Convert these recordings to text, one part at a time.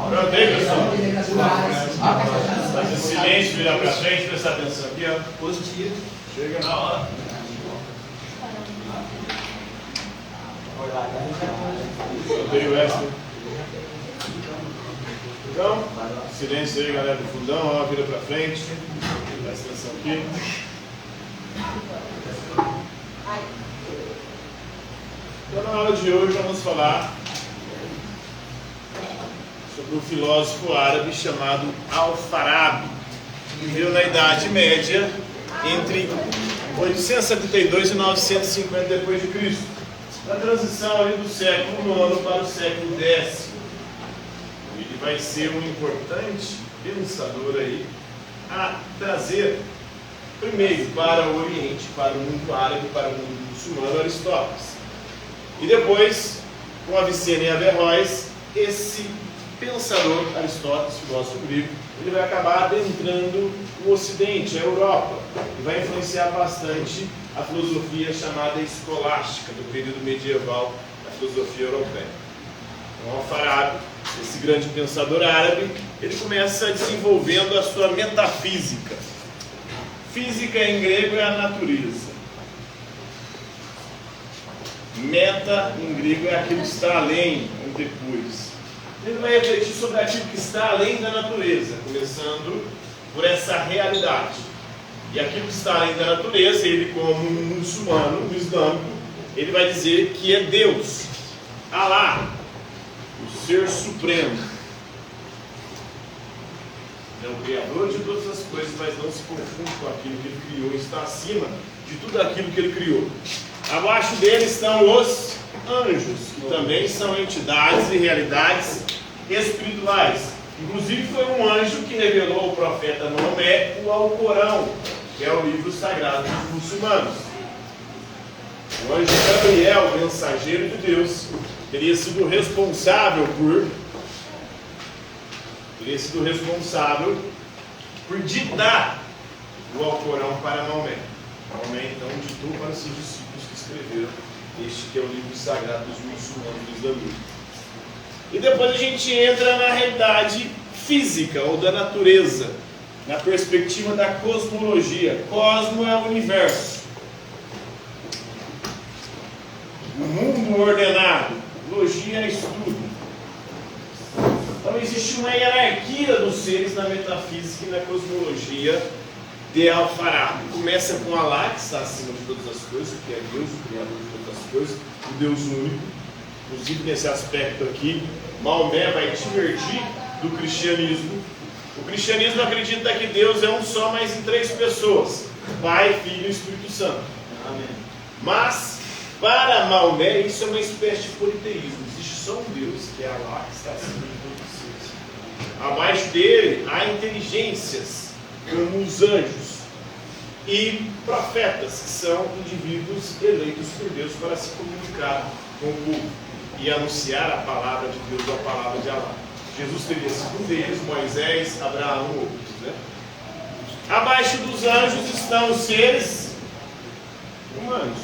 Pronto aí, pessoal? Fazer silêncio, virar para frente, prestar atenção aqui, ó. Positivo. Chega na hora. Soltei o Wesley. Então, silêncio aí, galera do fundão, ó, vira para frente. Presta atenção aqui. Então, na aula de hoje, vamos falar sobre um filósofo árabe chamado Al-Farabi, que viveu na Idade Média entre 872 e 950 d.C., na transição ali do século IX para o século X. Ele vai ser um importante pensador aí a trazer primeiro para o Oriente, para o mundo árabe, para o mundo muçulmano, Aristóteles. E depois, com Avicena e Averroes, esse pensador, Aristóteles, filósofo grego, ele vai acabar adentrando o Ocidente, a Europa, e vai influenciar bastante a filosofia chamada escolástica, do período medieval da filosofia europeia. Então, Al-Farabi, esse grande pensador árabe, ele começa desenvolvendo a sua metafísica. Física em grego é a natureza. Meta em grego é aquilo que está além, ou depois. Ele vai refletir sobre aquilo que está além da natureza, começando por essa realidade. E aquilo que está além da natureza, ele como um muçulmano, um islâmico, ele vai dizer que é Deus, Alá, o Ser Supremo. É o Criador de todas as coisas, mas não se confunde com aquilo que ele criou, está acima de tudo aquilo que ele criou. Abaixo dele estão os anjos, que também são entidades e realidades espirituais. Inclusive foi um anjo que revelou ao profeta Maomé o Alcorão, que é o livro sagrado dos muçulmanos. O anjo Gabriel, mensageiro de Deus, teria sido responsável por ditar o Alcorão para Maomé. Maomé então ditou para seus discípulos que escreveram este que é o livro sagrado dos muçulmanos do islamismo. E depois a gente entra na realidade física ou da natureza, na perspectiva da cosmologia. Cosmo é o universo, o mundo ordenado. Logia é estudo. Então existe uma hierarquia dos seres na metafísica e na cosmologia de Al-Farabi. Começa com Alá, que está acima de todas as coisas, que é Deus, o Criador de todas as coisas, o Deus único. Inclusive nesse aspecto aqui, Maomé vai divergir do cristianismo. O cristianismo acredita que Deus é um só, mas em três pessoas: Pai, Filho e Espírito Santo. Amém. Mas, para Maomé, isso é uma espécie de politeísmo. Existe só um Deus, que é Alá, que está acima de todos os seres. Abaixo dele há inteligências, como os anjos, e profetas, que são indivíduos eleitos por Deus para se comunicar com o povo e anunciar a palavra de Deus ou a palavra de Alá. Jesus teria sido um deles, Moisés, Abraão, outros, né? Abaixo dos anjos estão os seres humanos.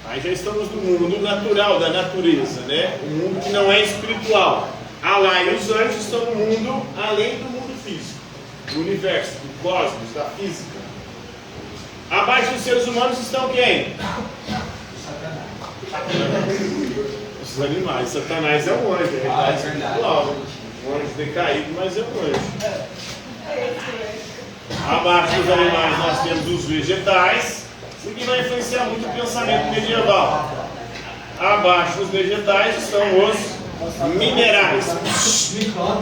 Aí já estamos no mundo natural, da natureza, né? Um mundo que não é espiritual. Alá e os anjos estão no mundo além do mundo físico, do universo, do cosmos, da física. Abaixo dos seres humanos estão quem? Os animais. Satanás é um anjo, é verdade espiritual. Um anjo decaído, mas é um anjo. Abaixo dos animais nós temos os vegetais, o que vai influenciar muito o pensamento medieval. Abaixo dos vegetais estão os minerais.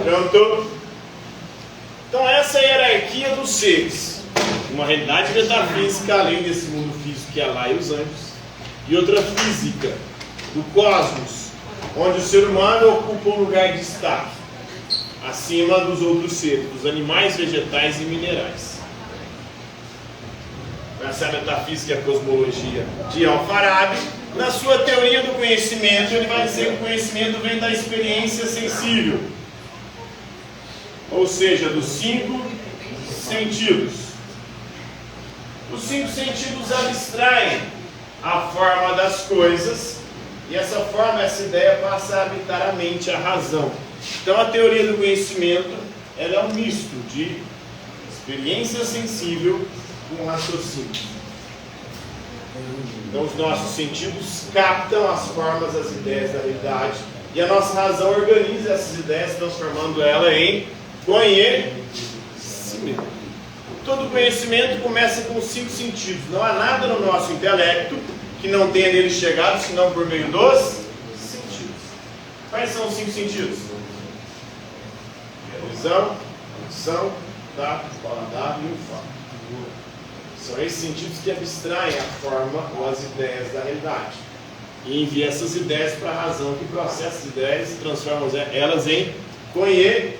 Pronto? Então essa é a hierarquia dos seres. Uma realidade metafísica além desse mundo físico que é lá e os anjos. E outra física, do cosmos, onde o ser humano ocupa um lugar de destaque, acima dos outros seres, dos animais, vegetais e minerais. Essa é a metafísica e a cosmologia de Al-Farabi. Na sua teoria do conhecimento, ele vai dizer que o conhecimento vem da experiência sensível, ou seja, dos 5 sentidos. Os 5 sentidos abstraem a forma das coisas E essa ideia passa a habitar a mente, a razão. Então a teoria do conhecimento, ela é um misto de experiência sensível com raciocínio. Então os nossos sentidos captam as formas, as ideias da realidade, e a nossa razão organiza essas ideias, transformando ela em conhecimento. Todo conhecimento começa com os 5 sentidos. Não há nada no nosso intelecto que não tenha nele chegado, senão por meio dos sentidos. Quais são os 5 sentidos? Visão, audição, tato, paladar e olfato. São esses sentidos que abstraem a forma ou as ideias da realidade. E envia essas ideias para a razão, que processa as ideias e transforma elas em conhecimento.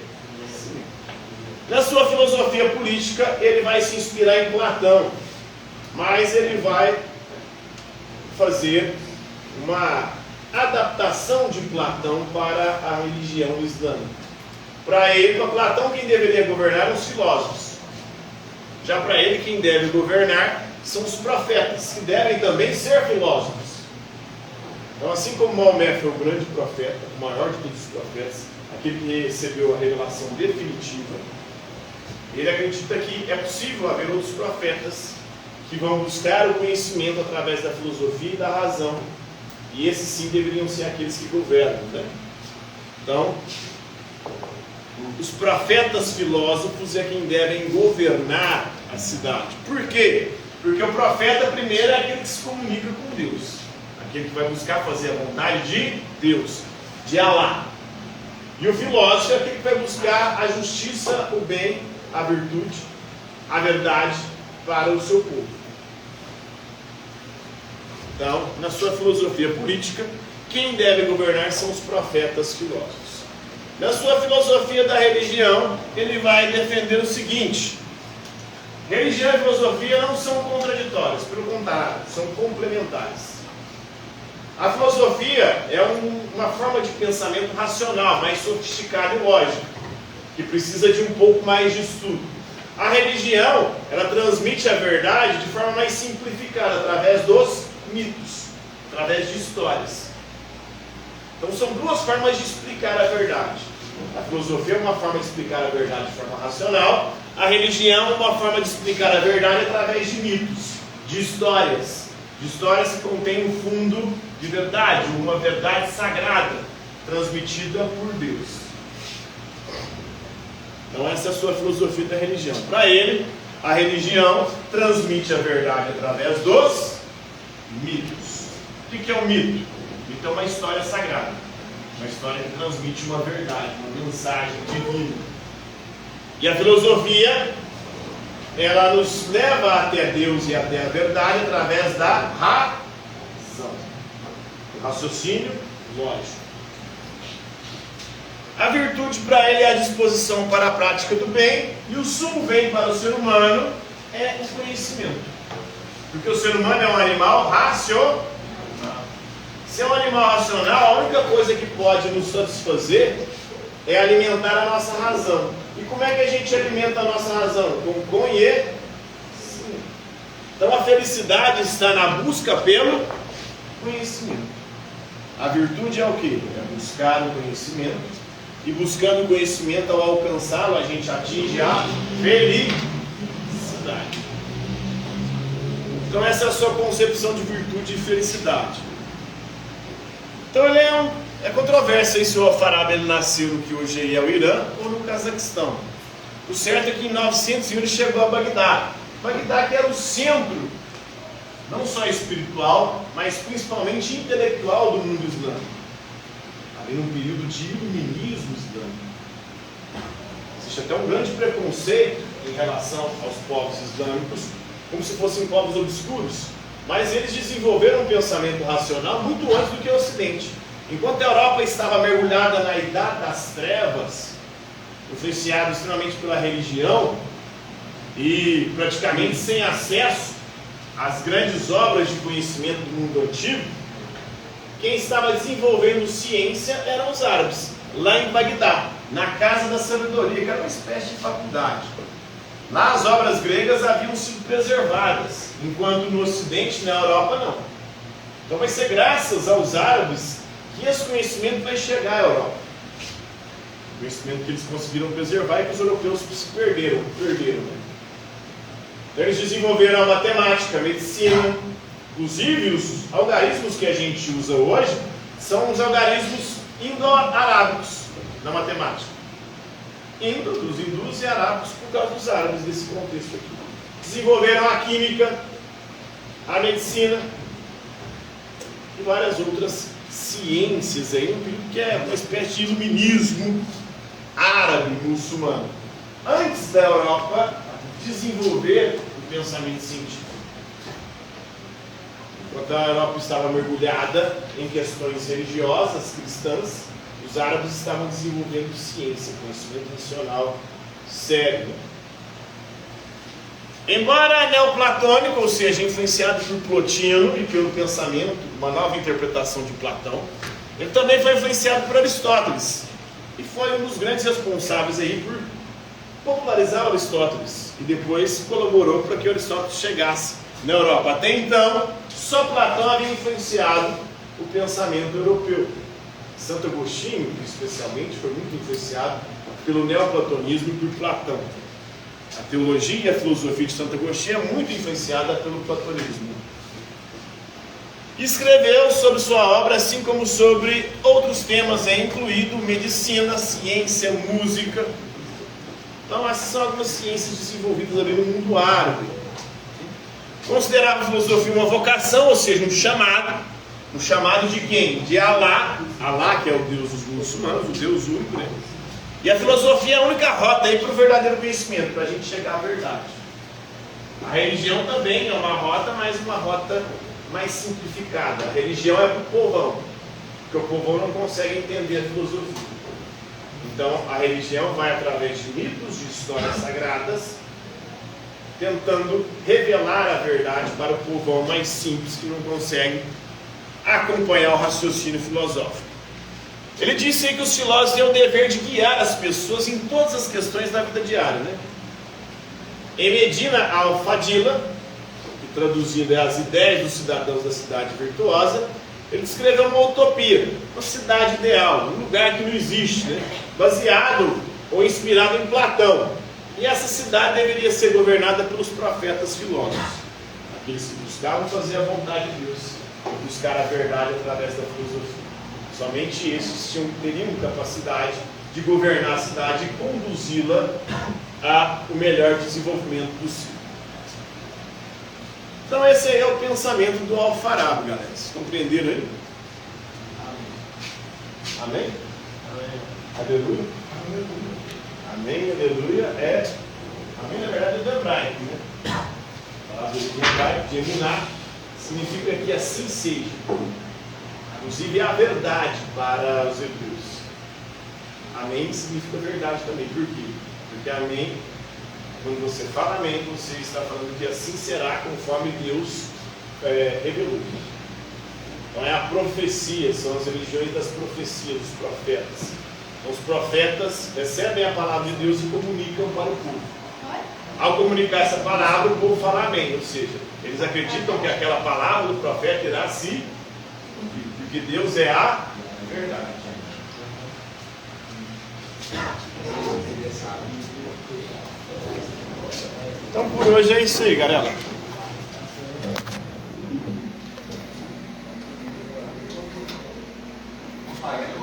Na sua filosofia política, ele vai se inspirar em Platão, mas ele vai fazer uma adaptação de Platão para a religião islâmica. Para ele, para Platão, quem deveria governar eram os filósofos. Já para ele, quem deve governar são os profetas, que devem também ser filósofos. Então, assim como Maomé foi o grande profeta, o maior de todos os profetas, aquele que recebeu a revelação definitiva, ele acredita que é possível haver outros profetas que vão buscar o conhecimento através da filosofia e da razão. E esses sim deveriam ser aqueles que governam, né? Então, os profetas filósofos é quem devem governar a cidade. Por quê? Porque o profeta primeiro é aquele que se comunica com Deus, aquele que vai buscar fazer a vontade de Deus, de Alá. E o filósofo é aquele que vai buscar a justiça, o bem, a virtude, a verdade para o seu povo. Então, na sua filosofia política, quem deve governar são os profetas filósofos. Na sua filosofia da religião, ele vai defender o seguinte: religião e filosofia não são contraditórias, pelo contrário, são complementares. A filosofia é uma forma de pensamento racional, mais sofisticada e lógica, que precisa de um pouco mais de estudo. A religião, ela transmite a verdade de forma mais simplificada, através dos mitos, através de histórias. Então são duas formas de explicar a verdade. A filosofia é uma forma de explicar a verdade de forma racional, a religião é uma forma de explicar a verdade através de mitos, de histórias que contêm um fundo de verdade, uma verdade sagrada, transmitida por Deus. Então essa é a sua filosofia da religião. Para ele, a religião transmite a verdade através dos mitos. O que é um mito? Mito é uma história sagrada, uma história que transmite uma verdade, uma mensagem divina. E a filosofia, ela nos leva até Deus e até a verdade através da razão, do raciocínio lógico. A virtude para ele é a disposição para a prática do bem, e o sumo bem para o ser humano é o conhecimento. Porque o ser humano é um animal racional. Se é um animal racional, a única coisa que pode nos satisfazer é alimentar a nossa razão. E como é que a gente alimenta a nossa razão? Com conhecimento. Então a felicidade está na busca pelo conhecimento. A virtude é o quê? É buscar o conhecimento. E buscando o conhecimento, ao alcançá-lo, a gente atinge a felicidade. Então essa é a sua concepção de virtude e felicidade. Então ele é controverso se o Alfarabi ele nasceu no que hoje é o Irã ou no Cazaquistão. O certo é que em 901 ele chegou a Bagdá. Bagdá que era o centro, não só espiritual, mas principalmente intelectual do mundo islâmico. Ali num período de iluminismo islâmico. Existe até um grande preconceito em relação aos povos islâmicos, como se fossem povos obscuros. Mas eles desenvolveram um pensamento racional muito antes do que o Ocidente. Enquanto a Europa estava mergulhada na idade das trevas, influenciada extremamente pela religião e praticamente sem acesso às grandes obras de conhecimento do mundo antigo, quem estava desenvolvendo ciência eram os árabes, lá em Bagdá, na Casa da Sabedoria, que era uma espécie de faculdade. Lá as obras gregas haviam sido preservadas, enquanto no Ocidente, na Europa, não. Então vai ser graças aos árabes que esse conhecimento vai chegar à Europa. O conhecimento que eles conseguiram preservar e que os europeus se perderam, né? Então eles desenvolveram a matemática, a medicina, inclusive os algarismos que a gente usa hoje são os algarismos indo-arábicos na matemática. Indo, dos hindus, e arábicos por causa dos árabes desse contexto aqui. Desenvolveram a química, a medicina e várias outras ciências aí, um período que é uma espécie de iluminismo árabe muçulmano. Antes da Europa desenvolver o pensamento científico. Enquanto a Europa estava mergulhada em questões religiosas, cristãs, os árabes estavam desenvolvendo ciência, conhecimento nacional sério. Embora neoplatônico, ou seja, influenciado por Plotino e pelo pensamento, uma nova interpretação de Platão, ele também foi influenciado por Aristóteles e foi um dos grandes responsáveis aí por popularizar Aristóteles e depois colaborou para que Aristóteles chegasse na Europa. Até então, só Platão havia influenciado o pensamento europeu. Santo Agostinho, especialmente, foi muito influenciado pelo neoplatonismo e por Platão. A teologia e a filosofia de Santo Agostinho é muito influenciada pelo platonismo. Escreveu sobre sua obra, assim como sobre outros temas, incluído medicina, ciência, música. Então essas são algumas ciências desenvolvidas ali no mundo árabe. Considerava a filosofia uma vocação, ou seja, um chamado. Um chamado de quem? De Alá. Alá, que é o Deus dos muçulmanos, o Deus único, né? E a filosofia é a única rota aí para o verdadeiro conhecimento, para a gente chegar à verdade. A religião também é uma rota, mas uma rota mais simplificada. A religião é para o povão, porque o povão não consegue entender a filosofia. Então a religião vai através de mitos, de histórias sagradas, tentando revelar a verdade para o povão mais simples que não consegue acompanhar o raciocínio filosófico. Ele disse aí que os filósofos têm o dever de guiar as pessoas em todas as questões da vida diária, né? Em Medina al-Fadila, que traduzindo é as ideias dos cidadãos da cidade virtuosa, ele descreveu uma utopia, uma cidade ideal, um lugar que não existe, né? Baseado ou inspirado em Platão. E essa cidade deveria ser governada pelos profetas filósofos, aqueles que buscavam fazer a vontade de Deus, buscar a verdade através da filosofia. Somente esses teriam capacidade de governar a cidade e conduzi-la ao melhor desenvolvimento possível. Então esse aí é o pensamento do Alfarabi, galera. Vocês compreenderam aí? Amém? Amém? Aleluia? Amém, aleluia. Amém, na verdade, é do hebraico, né? A palavra de hebraico, de emuná, significa que assim seja. Inclusive é a verdade para os hebreus. Amém significa verdade também. Por quê? Porque amém, quando você fala amém, você está falando que assim será conforme Deus revelou. Então é a profecia, são as religiões das profecias, dos profetas. Então os profetas recebem a palavra de Deus e comunicam para o povo. Ao comunicar essa palavra, o povo fala amém, ou seja, eles acreditam que aquela palavra do profeta irá se cumprir. Porque Deus é a verdade. Então por hoje é isso aí, galera.